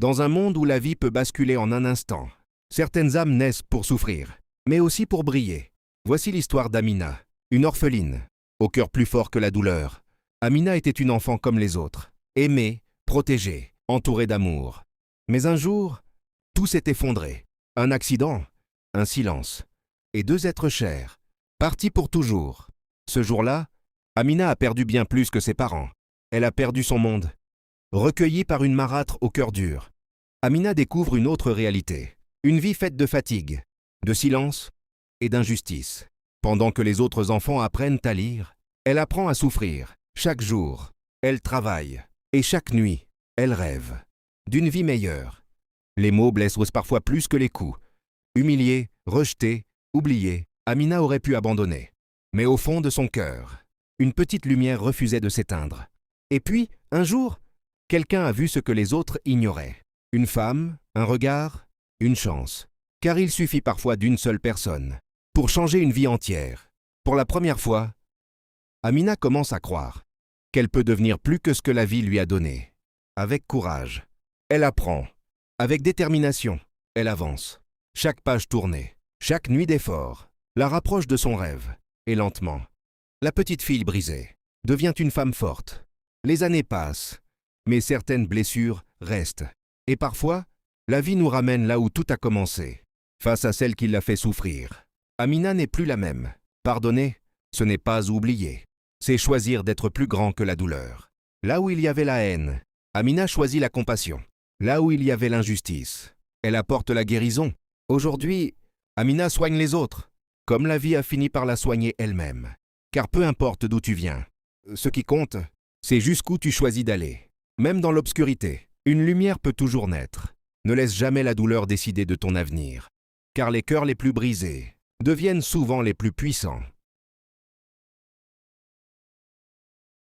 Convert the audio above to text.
Dans un monde où la vie peut basculer en un instant, certaines âmes naissent pour souffrir, mais aussi pour briller. Voici l'histoire d'Amina, une orpheline, au cœur plus fort que la douleur. Amina était une enfant comme les autres, aimée, protégée, entourée d'amour. Mais un jour, tout s'est effondré. Un accident, un silence, et deux êtres chers, partis pour toujours. Ce jour-là, Amina a perdu bien plus que ses parents. Elle a perdu son monde. Recueillie par une marâtre au cœur dur, Amina découvre une autre réalité. Une vie faite de fatigue, de silence et d'injustice. Pendant que les autres enfants apprennent à lire, elle apprend à souffrir. Chaque jour, elle travaille. Et chaque nuit, elle rêve d'une vie meilleure. Les mots blessent parfois plus que les coups. Humiliée, rejetée, oubliée, Amina aurait pu abandonner. Mais au fond de son cœur, une petite lumière refusait de s'éteindre. Et puis, un jour, quelqu'un a vu ce que les autres ignoraient. Une femme, un regard, une chance. Car il suffit parfois d'une seule personne pour changer une vie entière. Pour la première fois, Amina commence à croire qu'elle peut devenir plus que ce que la vie lui a donné. Avec courage, elle apprend. Avec détermination, elle avance. Chaque page tournée, chaque nuit d'effort, la rapproche de son rêve. Et lentement, la petite fille brisée devient une femme forte. Les années passent, mais certaines blessures restent. Et parfois, la vie nous ramène là où tout a commencé, face à celle qui l'a fait souffrir. Amina n'est plus la même. Pardonner, ce n'est pas oublier. C'est choisir d'être plus grand que la douleur. Là où il y avait la haine, Amina choisit la compassion. Là où il y avait l'injustice, elle apporte la guérison. Aujourd'hui, Amina soigne les autres, comme la vie a fini par la soigner elle-même. Car peu importe d'où tu viens, ce qui compte, c'est jusqu'où tu choisis d'aller. Même dans l'obscurité, une lumière peut toujours naître. Ne laisse jamais la douleur décider de ton avenir. Car les cœurs les plus brisés deviennent souvent les plus puissants.